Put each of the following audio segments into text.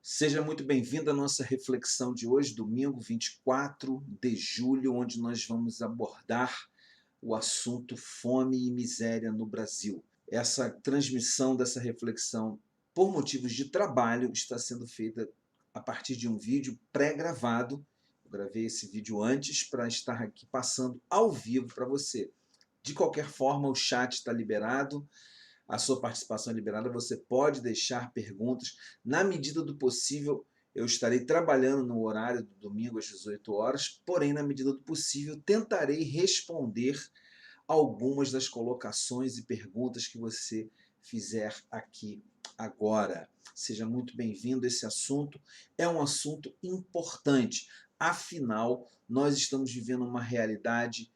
Seja muito bem-vindo à nossa reflexão de hoje, domingo 24 de julho, onde nós vamos abordar o assunto fome e miséria no Brasil. Essa transmissão dessa reflexão, por motivos de trabalho, está sendo feita a partir de um vídeo pré-gravado. Eu gravei esse vídeo antes para estar aqui passando ao vivo para você. De qualquer forma, o chat está liberado. A sua participação é liberada, você pode deixar perguntas. Na medida do possível, eu estarei trabalhando no horário do domingo às 18 horas, porém, na medida do possível, tentarei responder algumas das colocações e perguntas que você fizer aqui agora. Seja muito bem-vindo. Esse assunto é um assunto importante. Afinal, nós estamos vivendo uma realidade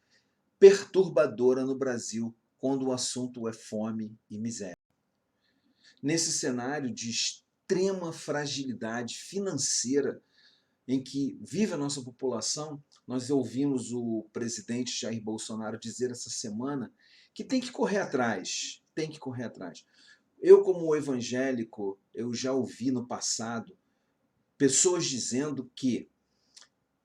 perturbadora no Brasil quando o assunto é fome e miséria. Nesse cenário de extrema fragilidade financeira em que vive a nossa população, nós ouvimos o presidente Jair Bolsonaro dizer essa semana que tem que correr atrás, tem que correr atrás. Eu, como evangélico, eu já ouvi no passado pessoas dizendo que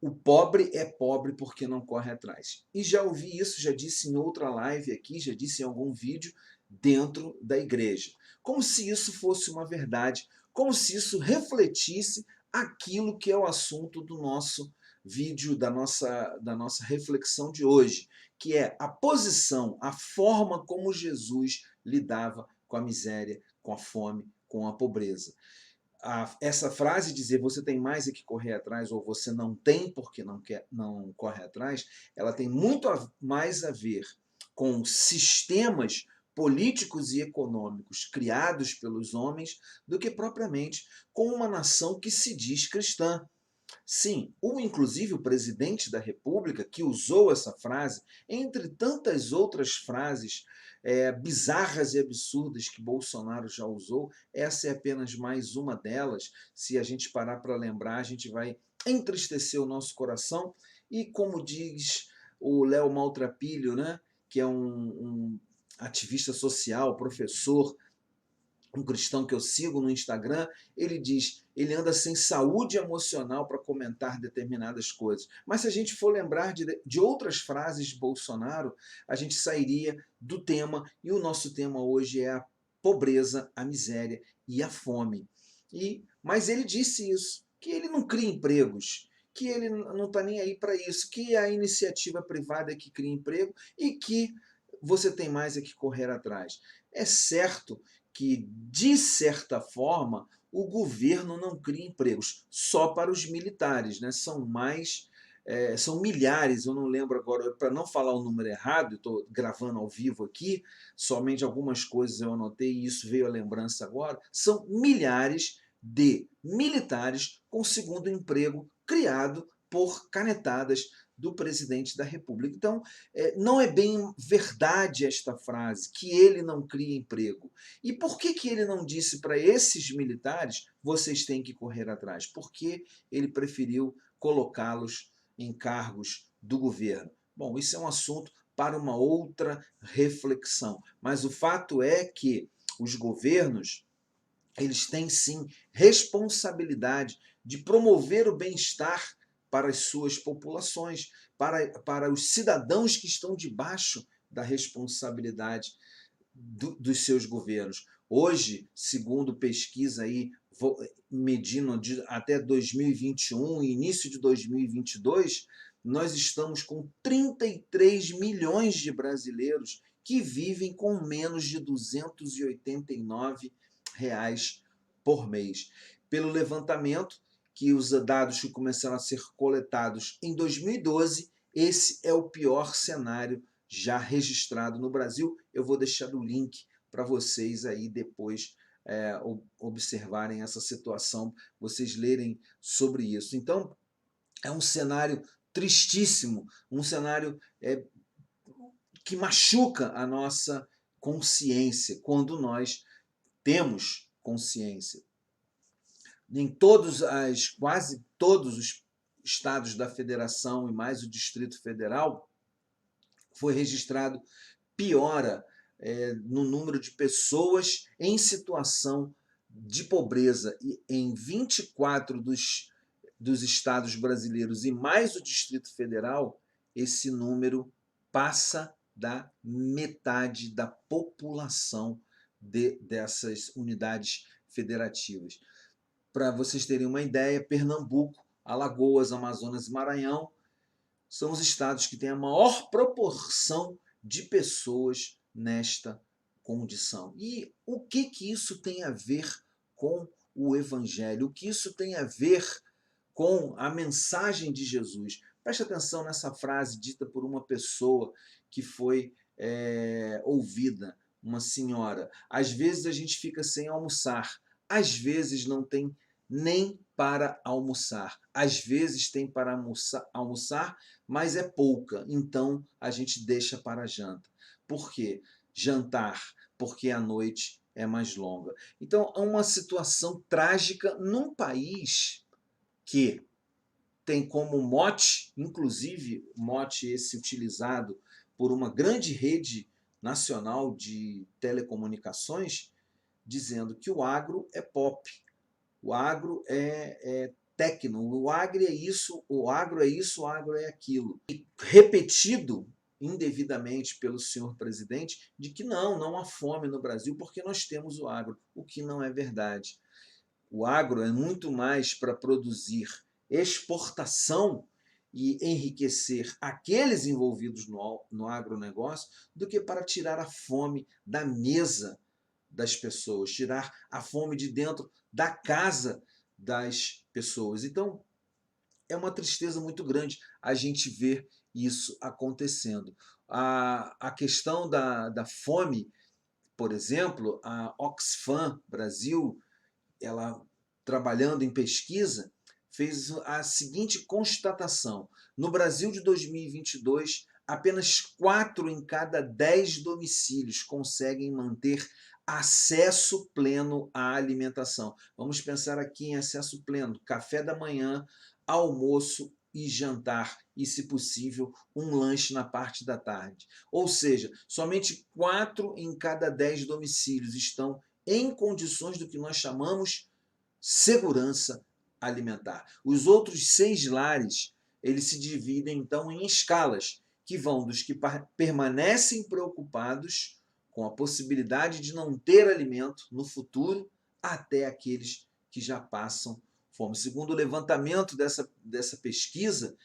o pobre é pobre porque não corre atrás. E já ouvi isso, já disse em outra live aqui, já disse em algum vídeo dentro da igreja. Como se isso fosse uma verdade, como se isso refletisse aquilo que é o assunto do nosso vídeo, da nossa reflexão de hoje, que é a posição, a forma como Jesus lidava com a miséria, com a fome, com a pobreza. Essa frase dizer você tem mais é que correr atrás ou você não tem porque não corre atrás, ela tem muito mais a ver com sistemas políticos e econômicos criados pelos homens do que propriamente com uma nação que se diz cristã. Sim, inclusive o presidente da República, que usou essa frase, entre tantas outras frases bizarras e absurdas que Bolsonaro já usou, essa é apenas mais uma delas. Se a gente parar para lembrar, a gente vai entristecer o nosso coração. E como diz o Léo Maltrapilho, né, que é um ativista social, professor, um cristão que eu sigo no Instagram, ele diz, ele anda sem saúde emocional para comentar determinadas coisas. Mas se a gente for lembrar de outras frases de Bolsonaro, a gente sairia do tema, e o nosso tema hoje é a pobreza, a miséria e a fome. Mas ele disse isso, que ele não cria empregos, que ele não está nem aí para isso, que a iniciativa privada é que cria emprego e que você tem mais é que correr atrás. É certo que, de certa forma, o governo não cria empregos só para os militares, né? São milhares, eu não lembro agora, para não falar o número errado, estou gravando ao vivo aqui, somente algumas coisas eu anotei e isso veio à lembrança agora, são milhares de militares com segundo emprego criado por canetadas do presidente da República. Então, não é bem verdade esta frase, que ele não cria emprego. E por que ele não disse para esses militares, vocês têm que correr atrás? Porque ele preferiu colocá-los em cargos do governo. Bom, isso é um assunto para uma outra reflexão. Mas o fato é que os governos, eles têm sim responsabilidade de promover o bem-estar para as suas populações, para os cidadãos que estão debaixo da responsabilidade dos seus governos. Hoje, segundo pesquisa aí, medindo até 2021 e início de 2022, nós estamos com 33 milhões de brasileiros que vivem com menos de R$ 289 por mês. Pelo levantamento, que os dados que começaram a ser coletados em 2012, esse é o pior cenário já registrado no Brasil. Eu vou deixar o link para vocês aí depois observarem essa situação, vocês lerem sobre isso. Então, é um cenário tristíssimo, um cenário que machuca a nossa consciência, quando nós temos consciência. Quase todos os estados da federação e mais o Distrito Federal foi registrado piora no número de pessoas em situação de pobreza em 24 dos estados brasileiros e mais o Distrito Federal, esse número passa da metade da população dessas unidades federativas. Para vocês terem uma ideia, Pernambuco, Alagoas, Amazonas e Maranhão são os estados que têm a maior proporção de pessoas nesta condição. E o que isso tem a ver com o Evangelho? O que isso tem a ver com a mensagem de Jesus? Preste atenção nessa frase dita por uma pessoa que foi ouvida, uma senhora. Às vezes a gente fica sem almoçar, às vezes não tem nem para almoçar. Às vezes tem para almoçar, mas é pouca, então a gente deixa para a janta. Por quê? Jantar, porque a noite é mais longa. Então, é uma situação trágica num país que tem como mote, inclusive mote esse utilizado por uma grande rede nacional de telecomunicações, dizendo que o agro é pop, o agro é tecno, o agro é isso, o agro é isso, o agro é aquilo. E repetido indevidamente pelo senhor presidente de que não há fome no Brasil porque nós temos o agro, o que não é verdade. O agro é muito mais para produzir exportação e enriquecer aqueles envolvidos no agronegócio do que para tirar a fome da mesa das pessoas, tirar a fome de dentro da casa das pessoas. Então, é uma tristeza muito grande a gente ver isso acontecendo. A questão da fome, por exemplo, a Oxfam Brasil, ela trabalhando em pesquisa, fez a seguinte constatação: no Brasil de 2022, apenas 4 em cada 10 domicílios conseguem manter acesso pleno à alimentação. Vamos pensar aqui em acesso pleno: café da manhã, almoço e jantar, e, se possível, um lanche na parte da tarde. Ou seja, somente 4 em cada 10 domicílios estão em condições do que nós chamamos segurança alimentar. Os outros 6 lares, eles se dividem então em escalas, que vão dos que permanecem preocupados com a possibilidade de não ter alimento no futuro, até aqueles que já passam fome. Segundo o levantamento dessa pesquisa,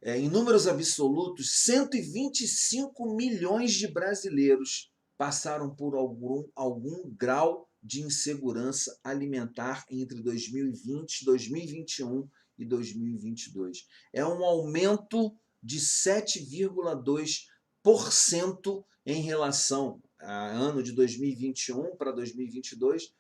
em números absolutos, 125 milhões de brasileiros passaram por algum grau de insegurança alimentar entre 2020, 2021 e 2022. É um aumento de 7,2% em relação ao ano de 2021 para 2022,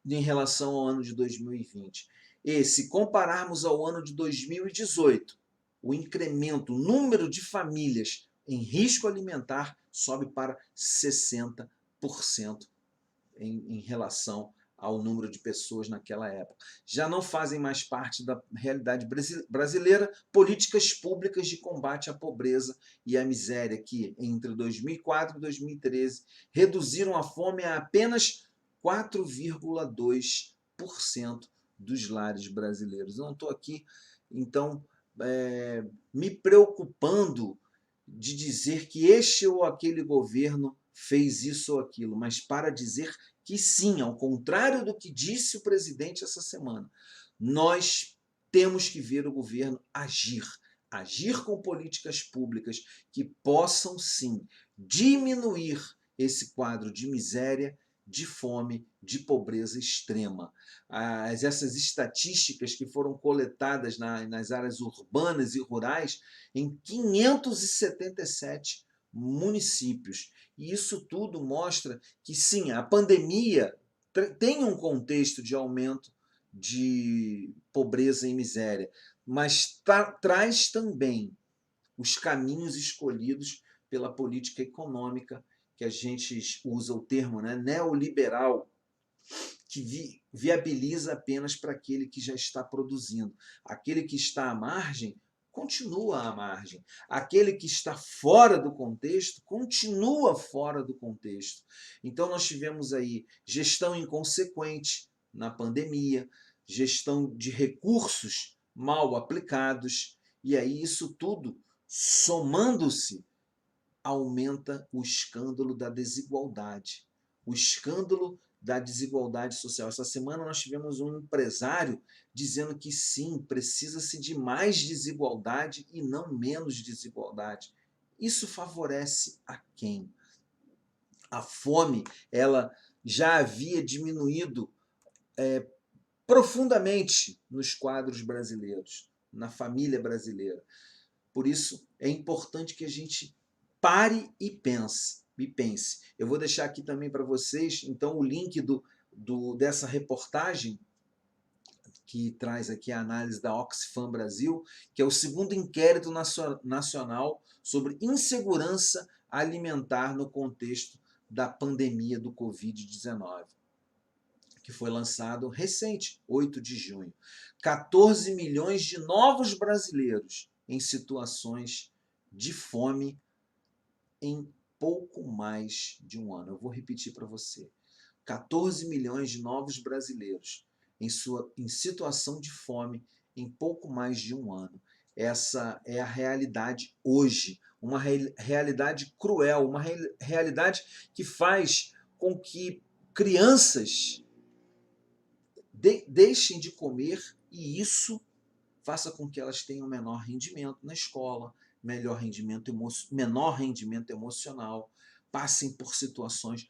em relação ao ano de 2020. E se compararmos ao ano de 2018, o incremento, o número de famílias em risco alimentar sobe para 60% em relação ao número de pessoas naquela época. Já não fazem mais parte da realidade brasileira políticas públicas de combate à pobreza e à miséria que, entre 2004 e 2013, reduziram a fome a apenas 4,2% dos lares brasileiros. Eu não estou aqui, então, me preocupando de dizer que este ou aquele governo fez isso ou aquilo, mas para dizer que sim, ao contrário do que disse o presidente essa semana, nós temos que ver o governo agir com políticas públicas que possam sim diminuir esse quadro de miséria, de fome, de pobreza extrema. Essas estatísticas que foram coletadas nas áreas urbanas e rurais em 577 municípios. E isso tudo mostra que, sim, a pandemia tem um contexto de aumento de pobreza e miséria, mas traz também os caminhos escolhidos pela política econômica, que a gente usa o termo, né, neoliberal, que viabiliza apenas para aquele que já está produzindo. Aquele que está à margem continua à margem. Aquele que está fora do contexto continua fora do contexto. Então nós tivemos aí gestão inconsequente na pandemia, gestão de recursos mal aplicados, e aí isso tudo, somando-se, aumenta o escândalo da desigualdade. O escândalo da desigualdade social. Essa semana nós tivemos um empresário dizendo que sim, precisa-se de mais desigualdade e não menos desigualdade. Isso favorece a quem? A fome, ela já havia diminuído profundamente nos quadros brasileiros, na família brasileira. Por isso, é importante que a gente pare e pense. Eu vou deixar aqui também para vocês, então, o link dessa reportagem que traz aqui a análise da Oxfam Brasil, que é o segundo inquérito nacional sobre insegurança alimentar no contexto da pandemia do Covid-19, que foi lançado recente, 8 de junho. 14 milhões de novos brasileiros em situações de fome em pouco mais de um ano. Eu vou repetir para você. 14 milhões de novos brasileiros em situação de fome em pouco mais de um ano. Essa é a realidade hoje, uma realidade cruel, uma realidade que faz com que crianças deixem de comer, e isso faça com que elas tenham menor rendimento na escola, menor rendimento emocional, passem por situações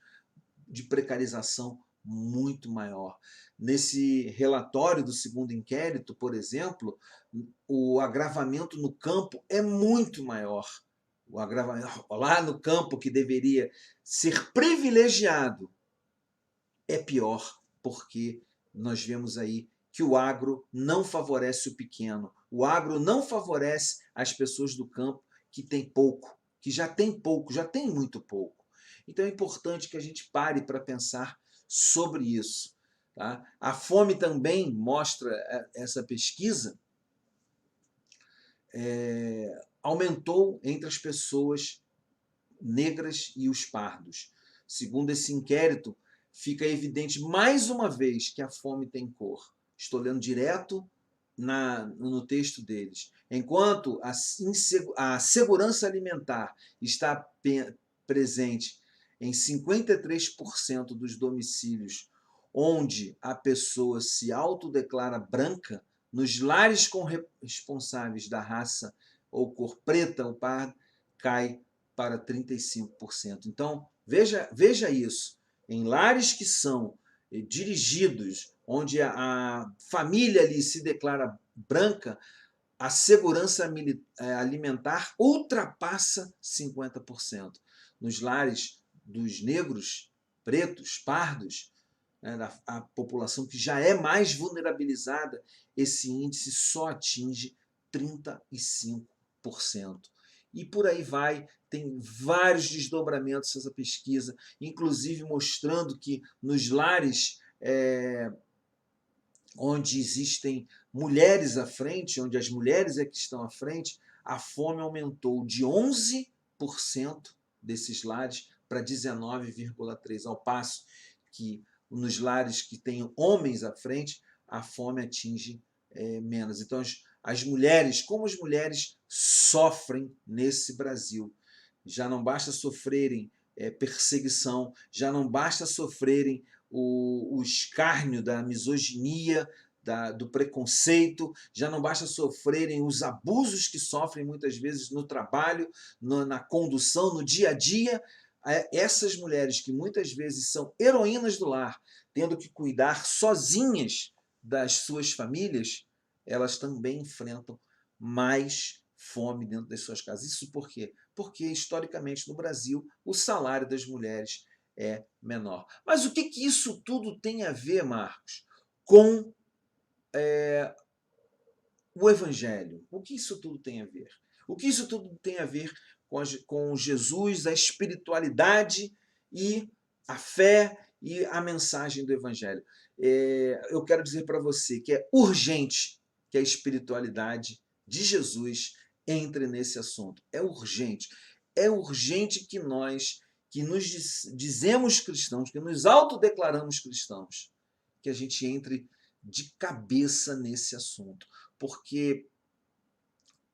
de precarização muito maior. Nesse relatório do segundo inquérito, por exemplo, o agravamento no campo é muito maior. O agravamento lá no campo, que deveria ser privilegiado, é pior, porque nós vemos aí que o agro não favorece o pequeno, o agro não favorece as pessoas do campo que têm pouco, que já tem pouco, já tem muito pouco. Então é importante que a gente pare para pensar sobre isso. Tá? A fome também mostra, essa pesquisa, aumentou entre as pessoas negras e os pardos. Segundo esse inquérito, fica evidente mais uma vez que a fome tem cor. Estou lendo direto no texto deles. Enquanto a segurança alimentar está presente em 53% dos domicílios onde a pessoa se autodeclara branca, nos lares com responsáveis da raça ou cor preta ou parda, cai para 35%. Então, veja isso. Em lares que são dirigidos, onde a família ali se declara branca, a segurança alimentar ultrapassa 50%. Nos lares dos negros, pretos, pardos, a população que já é mais vulnerabilizada, esse índice só atinge 35%. E por aí vai, tem vários desdobramentos essa pesquisa, inclusive mostrando que nos lares onde existem mulheres à frente, onde as mulheres é que estão à frente, a fome aumentou de 11% desses lares para 19,3%, ao passo que nos lares que têm homens à frente, a fome atinge menos. Então, as mulheres, como as mulheres sofrem nesse Brasil. Já não basta sofrerem perseguição, já não basta sofrerem o escárnio da misoginia, do preconceito, já não basta sofrerem os abusos que sofrem muitas vezes no trabalho, na condução, no dia a dia. Essas mulheres que muitas vezes são heroínas do lar, tendo que cuidar sozinhas das suas famílias, elas também enfrentam mais fome dentro das suas casas. Isso por quê? Porque, historicamente, no Brasil, o salário das mulheres é menor. Mas o que isso tudo tem a ver, Marcos, com o Evangelho? O que isso tudo tem a ver? O que isso tudo tem a ver com Jesus, a espiritualidade e a fé e a mensagem do Evangelho? Eu quero dizer para você que é urgente que a espiritualidade de Jesus entre nesse assunto. É urgente. É urgente que nós, que nos dizemos cristãos, que nos autodeclaramos cristãos, que a gente entre de cabeça nesse assunto. Porque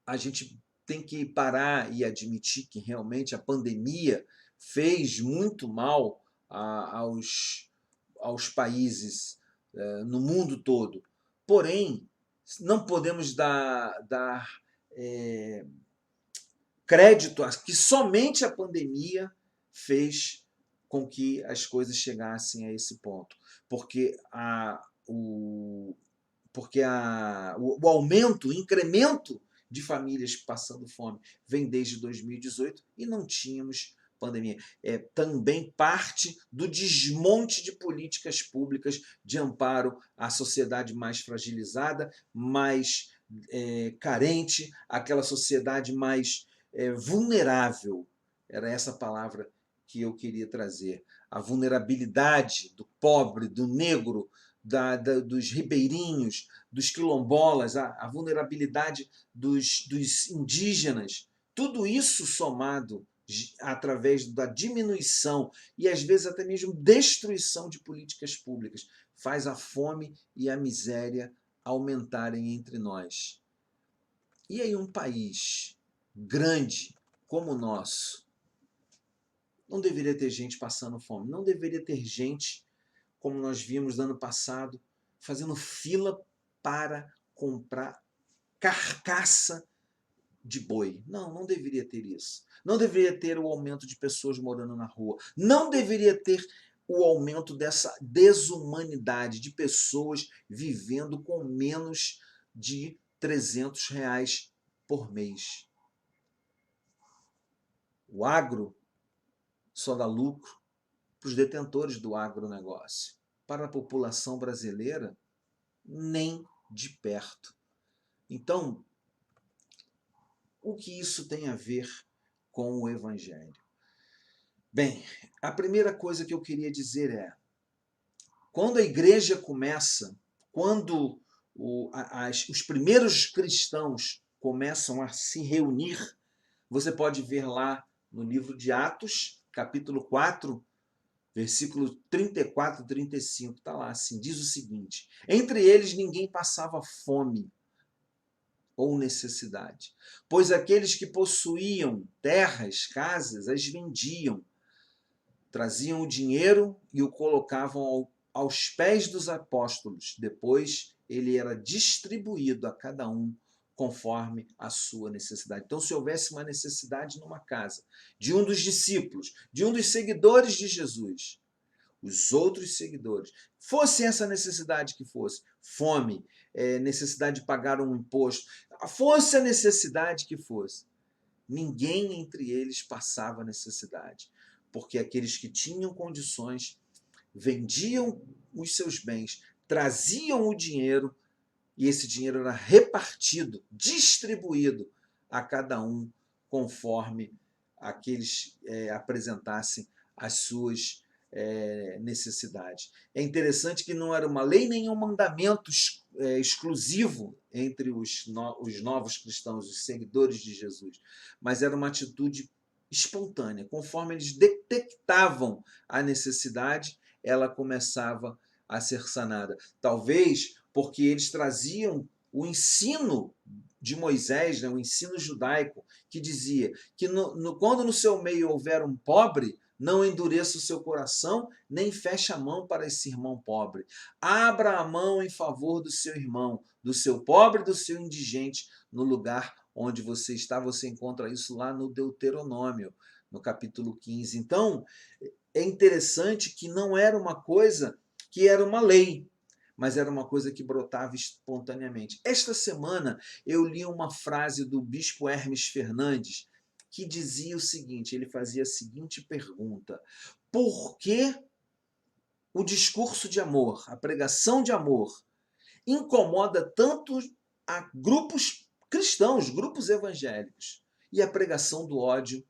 a gente tem que parar e admitir que realmente a pandemia fez muito mal aos países no mundo todo. Porém, não podemos dar crédito a que somente a pandemia fez com que as coisas chegassem a esse ponto. Porque o aumento, o incremento de famílias passando fome vem desde 2018 e não tínhamos pandemia. É também parte do desmonte de políticas públicas de amparo à sociedade mais fragilizada, mais carente, aquela sociedade mais vulnerável. Era essa palavra que eu queria trazer. A vulnerabilidade do pobre, do negro, dos ribeirinhos, dos quilombolas, a vulnerabilidade dos indígenas, tudo isso somado através da diminuição e às vezes até mesmo destruição de políticas públicas, faz a fome e a miséria aumentarem entre nós. E aí um país grande como o nosso não deveria ter gente passando fome, não deveria ter gente, como nós vimos no ano passado, fazendo fila para comprar carcaça de boi. Não, não deveria ter isso. Não deveria ter o aumento de pessoas morando na rua. Não deveria ter o aumento dessa desumanidade de pessoas vivendo com menos de R$ 300 por mês. O agro só dá lucro para os detentores do agronegócio. Para a população brasileira, nem de perto. Então, o que isso tem a ver com o Evangelho? Bem, a primeira coisa que eu queria dizer é, quando a igreja começa, quando os primeiros cristãos começam a se reunir, você pode ver lá no livro de Atos, capítulo 4, versículo 34 e 35, está lá assim, diz o seguinte: entre eles ninguém passava fome ou necessidade, pois aqueles que possuíam terras, casas, as vendiam, traziam o dinheiro e o colocavam aos pés dos apóstolos. Depois ele era distribuído a cada um conforme a sua necessidade. Então, se houvesse uma necessidade numa casa de um dos discípulos, de um dos seguidores de Jesus, os outros seguidores, fosse essa necessidade que fosse, fome, necessidade de pagar um imposto, fosse a necessidade que fosse, ninguém entre eles passava necessidade, porque aqueles que tinham condições vendiam os seus bens, traziam o dinheiro e esse dinheiro era repartido, distribuído a cada um conforme aqueles apresentassem as suas necessidades. É interessante que não era uma lei nem um mandamento exclusivo entre os novos cristãos, os seguidores de Jesus, mas era uma atitude espontânea. Conforme eles detectavam a necessidade, ela começava a ser sanada. Talvez porque eles traziam o ensino de Moisés, né, o ensino judaico, que dizia que quando no seu meio houver um pobre, não endureça o seu coração, nem feche a mão para esse irmão pobre. Abra a mão em favor do seu irmão, do seu pobre, do seu indigente, no lugar onde você está. Você encontra isso lá no Deuteronômio, no capítulo 15. Então, é interessante que não era uma coisa que era uma lei, mas era uma coisa que brotava espontaneamente. Esta semana eu li uma frase do bispo Hermes Fernandes que dizia o seguinte, ele fazia a seguinte pergunta: por que o discurso de amor, a pregação de amor, incomoda tanto a grupos cristãos, grupos evangélicos, e a pregação do ódio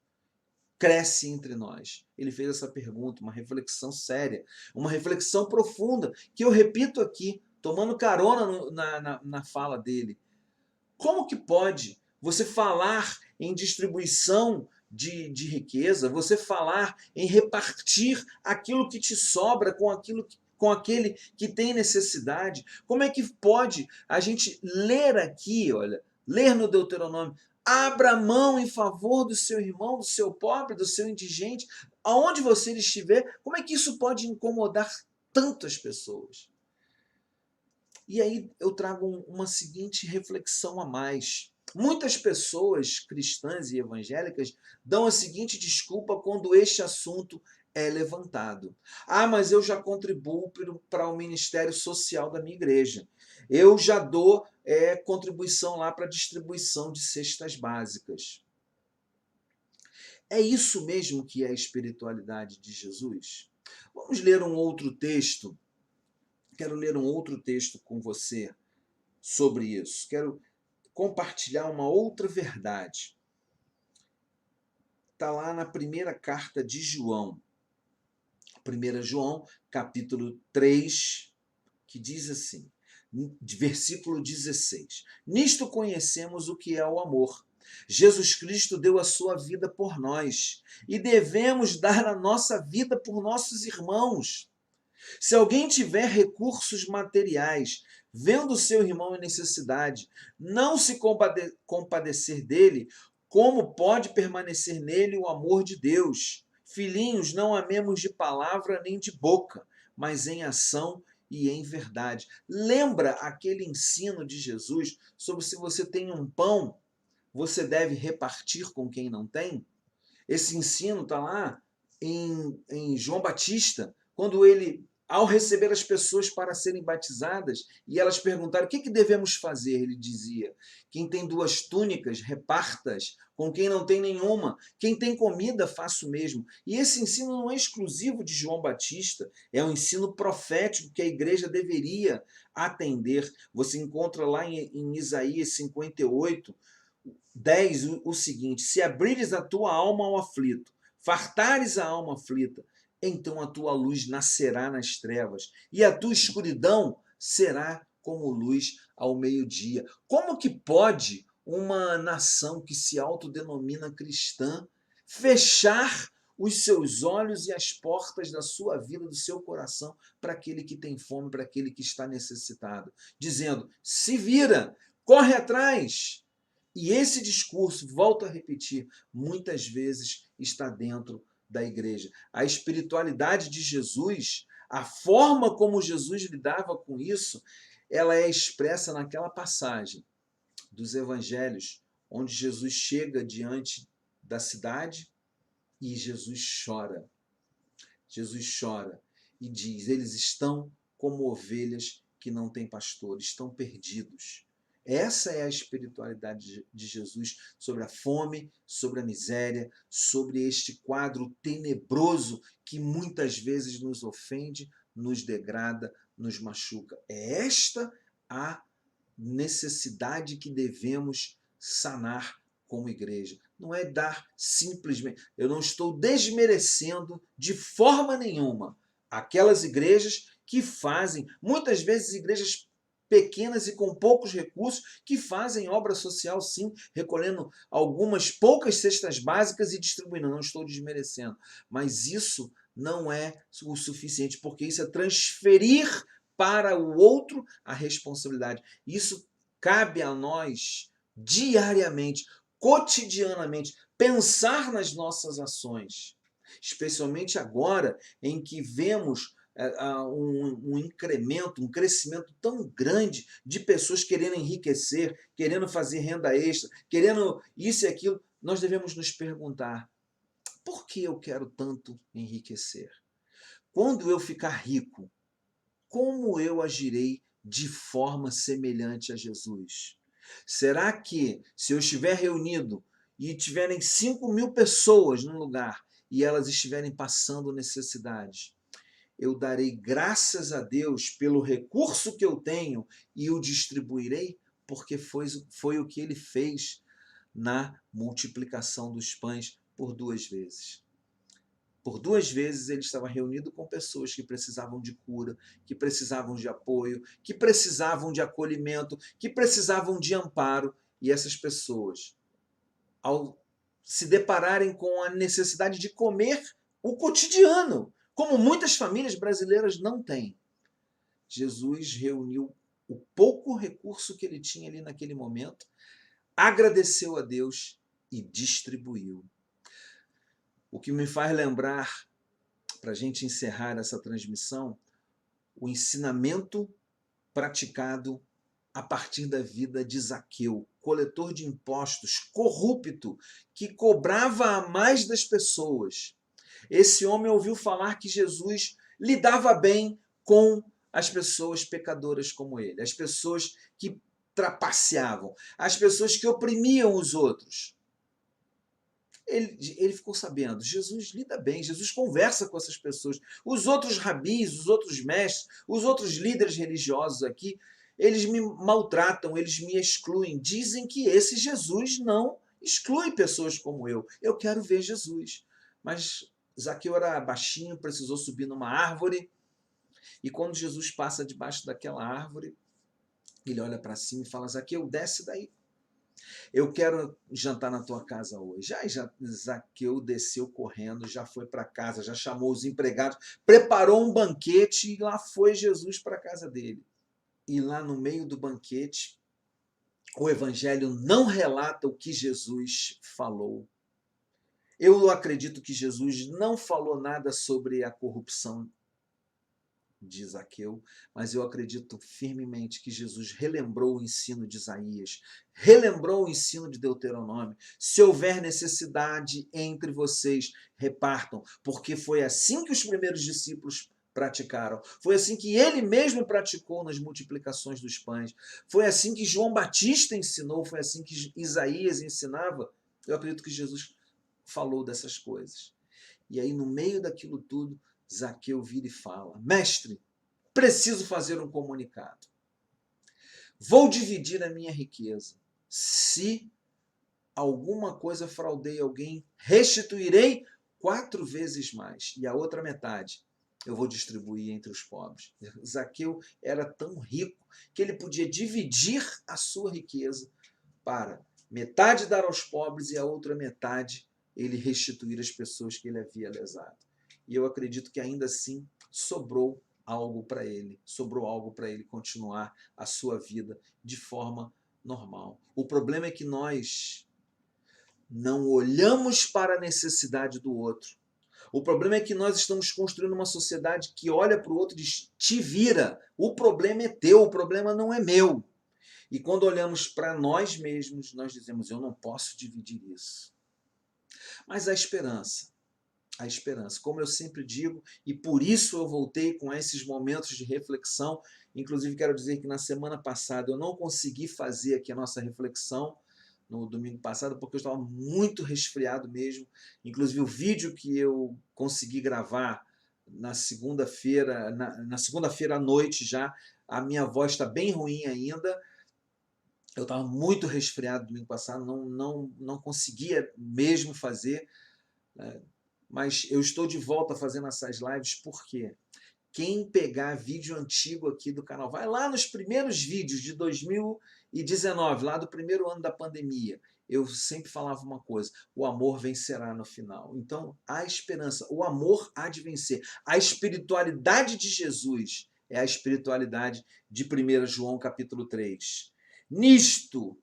cresce entre nós? Ele fez essa pergunta, uma reflexão séria, uma reflexão profunda, que eu repito aqui, tomando carona na fala dele. Como que pode você falar em distribuição de riqueza, você falar em repartir aquilo que te sobra com aquele que tem necessidade? Como é que pode a gente ler aqui, olha, ler no Deuteronômio, abra mão em favor do seu irmão, do seu pobre, do seu indigente, aonde você estiver? Como é que isso pode incomodar tantas pessoas? E aí eu trago uma seguinte reflexão a mais. Muitas pessoas cristãs e evangélicas dão a seguinte desculpa quando este assunto é levantado. Ah, mas eu já contribuo para o ministério social da minha igreja. Eu já dou contribuição lá para a distribuição de cestas básicas. É isso mesmo que é a espiritualidade de Jesus? Vamos ler um outro texto. Quero ler um outro texto com você sobre isso. Quero compartilhar uma outra verdade. Está lá na primeira carta de João. 1 João, capítulo 3, que diz assim, versículo 16. Nisto conhecemos o que é o amor. Jesus Cristo deu a sua vida por nós e devemos dar a nossa vida por nossos irmãos. Se alguém tiver recursos materiais, vendo seu irmão em necessidade, não se compadecer dele, como pode permanecer nele o amor de Deus? Filhinhos, não amemos de palavra nem de boca, mas em ação e em verdade. Lembra aquele ensino de Jesus sobre se você tem um pão, você deve repartir com quem não tem? Esse ensino está lá em João Batista, quando ele, ao receber as pessoas para serem batizadas, e elas perguntaram, o que devemos fazer? Ele dizia, quem tem 2 túnicas, reparta-as com quem não tem nenhuma. Quem tem comida, faça o mesmo. E esse ensino não é exclusivo de João Batista, é um ensino profético que a igreja deveria atender. Você encontra lá em Isaías 58, 10, o seguinte, se abrires a tua alma ao aflito, fartares a alma aflita, então a tua luz nascerá nas trevas, e a tua escuridão será como luz ao meio-dia. Como que pode uma nação que se autodenomina cristã fechar os seus olhos e as portas da sua vida, do seu coração, para aquele que tem fome, para aquele que está necessitado, dizendo, se vira, corre atrás. E esse discurso, volto a repetir, muitas vezes está dentro da igreja. A espiritualidade de Jesus, a forma como Jesus lidava com isso, ela é expressa naquela passagem dos evangelhos, onde Jesus chega diante da cidade e Jesus chora. Jesus chora e diz, eles estão como ovelhas que não têm pastor, estão perdidos. Essa é a espiritualidade de Jesus sobre a fome, sobre a miséria, sobre este quadro tenebroso que muitas vezes nos ofende, nos degrada, nos machuca. É esta a necessidade que devemos sanar como igreja. Não é dar simplesmente... Eu não estou desmerecendo de forma nenhuma aquelas igrejas que fazem, muitas vezes igrejas pequenas e com poucos recursos, que fazem obra social, sim, recolhendo algumas poucas cestas básicas e distribuindo. Não estou desmerecendo, mas isso não é o suficiente, porque isso é transferir para o outro a responsabilidade. Isso cabe a nós diariamente, cotidianamente, pensar nas nossas ações, especialmente agora em que vemos um incremento, um crescimento tão grande de pessoas querendo enriquecer, querendo fazer renda extra, querendo isso e aquilo. Nós devemos nos perguntar, por que eu quero tanto enriquecer? Quando eu ficar rico, como eu agirei de forma semelhante a Jesus? Será que, se eu estiver reunido e tiverem 5.000 pessoas num lugar e elas estiverem passando necessidade, eu darei graças a Deus pelo recurso que eu tenho e o distribuirei, porque foi o que ele fez na multiplicação dos pães por 2 vezes. Por 2 vezes ele estava reunido com pessoas que precisavam de cura, que precisavam de apoio, que precisavam de acolhimento, que precisavam de amparo, E essas pessoas, ao se depararem com a necessidade de comer o cotidiano, como muitas famílias brasileiras não têm, Jesus reuniu o pouco recurso que ele tinha ali naquele momento, agradeceu a Deus e distribuiu. O que me faz lembrar, para a gente encerrar essa transmissão, o ensinamento praticado a partir da vida de Zaqueu, coletor de impostos, corrupto, que cobrava a mais das pessoas. Esse homem ouviu falar que Jesus lidava bem com as pessoas pecadoras como ele, as pessoas que trapaceavam, as pessoas que oprimiam os outros. Ele ficou sabendo, Jesus lida bem, Jesus conversa com essas pessoas. Os outros rabis, os outros mestres, os outros líderes religiosos aqui, eles me maltratam, eles me excluem. Dizem que esse Jesus não exclui pessoas como eu. Eu quero ver Jesus. Mas Zaqueu era baixinho, precisou subir numa árvore. E quando Jesus passa debaixo daquela árvore, ele olha para cima e fala, Zaqueu, desce daí. Eu quero jantar na tua casa hoje. Aí Zaqueu desceu correndo, já foi para casa, já chamou os empregados, preparou um banquete e lá foi Jesus para a casa dele. E lá no meio do banquete, o evangelho não relata o que Jesus falou. Eu acredito que Jesus não falou nada sobre a corrupção de Zaqueu, mas eu acredito firmemente que Jesus relembrou o ensino de Isaías, relembrou o ensino de Deuteronômio. Se houver necessidade entre vocês, repartam, porque foi assim que os primeiros discípulos praticaram. Foi assim que ele mesmo praticou nas multiplicações dos pães. Foi assim que João Batista ensinou, foi assim que Isaías ensinava. Eu acredito que Jesus falou dessas coisas. E aí, no meio daquilo tudo, Zaqueu vira e fala, mestre, preciso fazer um comunicado. Vou dividir a minha riqueza. Se alguma coisa fraudei alguém, restituirei 4 vezes mais. E a outra metade eu vou distribuir entre os pobres. Zaqueu era tão rico que ele podia dividir a sua riqueza para metade dar aos pobres e a outra metade ele restituir às pessoas que ele havia lesado. E eu acredito que ainda assim sobrou algo para ele continuar a sua vida de forma normal. O problema é que nós não olhamos para a necessidade do outro. O problema é que nós estamos construindo uma sociedade que olha para o outro e diz, te vira, o problema é teu, o problema não é meu. E quando olhamos para nós mesmos, nós dizemos, eu não posso dividir isso. Mas a esperança, como eu sempre digo, e por isso eu voltei com esses momentos de reflexão. Inclusive, quero dizer que na semana passada eu não consegui fazer aqui a nossa reflexão, no domingo passado, porque eu estava muito resfriado mesmo. Inclusive, o vídeo que eu consegui gravar na segunda-feira, na segunda-feira à noite já, a minha voz está bem ruim ainda. Eu estava muito resfriado domingo passado, não conseguia mesmo fazer, né? Mas eu estou de volta fazendo essas lives, por quê? Quem pegar vídeo antigo aqui do canal, vai lá nos primeiros vídeos de 2019, lá do primeiro ano da pandemia, eu sempre falava uma coisa, o amor vencerá no final. Então, há esperança, o amor há de vencer. A espiritualidade de Jesus é a espiritualidade de 1 João capítulo 3. Nisto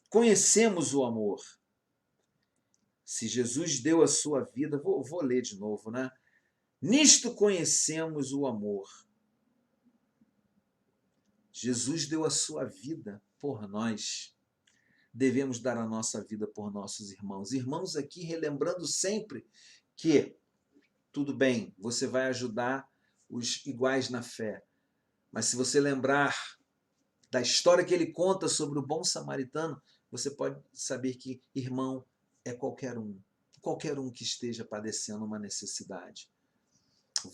conhecemos o amor. Se Jesus deu a sua vida, vou ler de novo, né? Nisto conhecemos o amor. Jesus deu a sua vida por nós. Devemos dar a nossa vida por nossos irmãos. Irmãos aqui relembrando sempre que, tudo bem, você vai ajudar os iguais na fé. Mas se você lembrar da história que ele conta sobre o bom samaritano, você pode saber que irmão é qualquer um que esteja padecendo uma necessidade.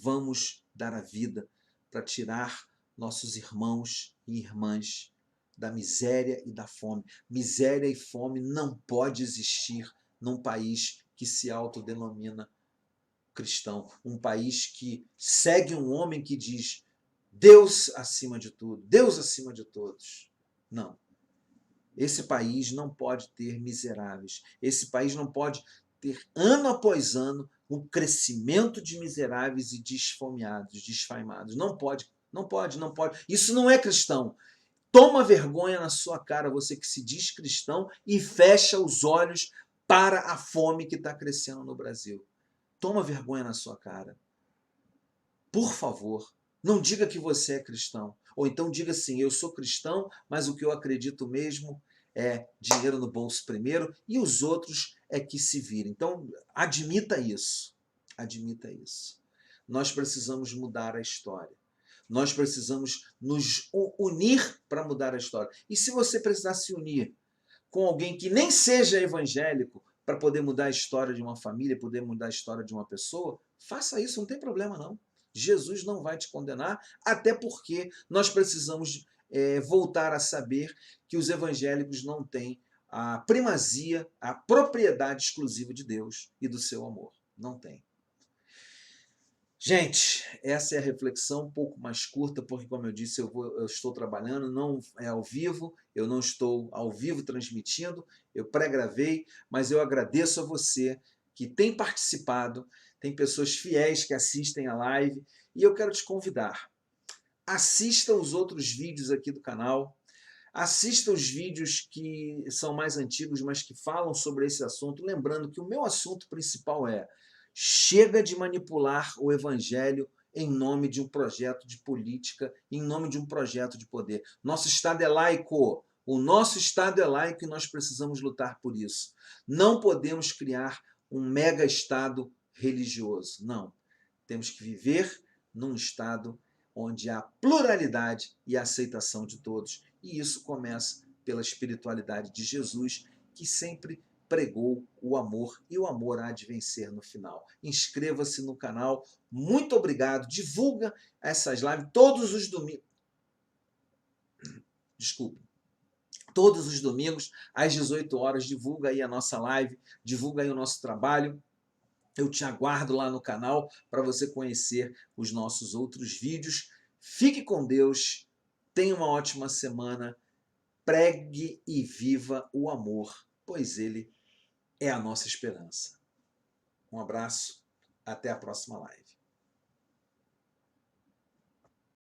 Vamos dar a vida para tirar nossos irmãos e irmãs da miséria e da fome. Miséria e fome não pode existir num país que se autodenomina cristão, um país que segue um homem que diz Deus acima de tudo, Deus acima de todos. Não. Esse país não pode ter miseráveis. Esse país não pode ter, ano após ano, um crescimento de miseráveis e de esfomeados, de esfaimados. Não pode, não pode, não pode. Isso não é cristão. Toma vergonha na sua cara, você que se diz cristão, e fecha os olhos para a fome que está crescendo no Brasil. Toma vergonha na sua cara. Por favor, não diga que você é cristão. Ou então diga assim, eu sou cristão, mas o que eu acredito mesmo é dinheiro no bolso primeiro e os outros é que se virem. Então, admita isso. Admita isso. Nós precisamos mudar a história. Nós precisamos nos unir para mudar a história. E se você precisar se unir com alguém que nem seja evangélico para poder mudar a história de uma família, poder mudar a história de uma pessoa, faça isso, não tem problema não. Jesus não vai te condenar, até porque nós precisamos voltar a saber que os evangélicos não têm a primazia, a propriedade exclusiva de Deus e do seu amor. Não tem. Gente, essa é a reflexão um pouco mais curta, porque, como eu disse, eu estou trabalhando, não é ao vivo, eu não estou ao vivo transmitindo, eu pré-gravei, mas eu agradeço a você que tem participado, tem pessoas fiéis que assistem a live, e eu quero te convidar. Assista os outros vídeos aqui do canal, assista os vídeos que são mais antigos, mas que falam sobre esse assunto, lembrando que o meu assunto principal é: chega de manipular o evangelho em nome de um projeto de política, em nome de um projeto de poder. Nosso Estado é laico, o nosso Estado é laico e nós precisamos lutar por isso. Não podemos criar um mega Estado religioso, não. Temos que viver num Estado onde há pluralidade e aceitação de todos. E isso começa pela espiritualidade de Jesus, que sempre pregou o amor, e o amor há de vencer no final. Inscreva-se no canal. Muito obrigado. Divulga essas lives todos os domingos. Desculpe. Todos os domingos, às 18 horas, divulga aí a nossa live, divulga aí o nosso trabalho. Eu te aguardo lá no canal para você conhecer os nossos outros vídeos. Fique com Deus, tenha uma ótima semana, pregue e viva o amor, pois ele é a nossa esperança. Um abraço, até a próxima live.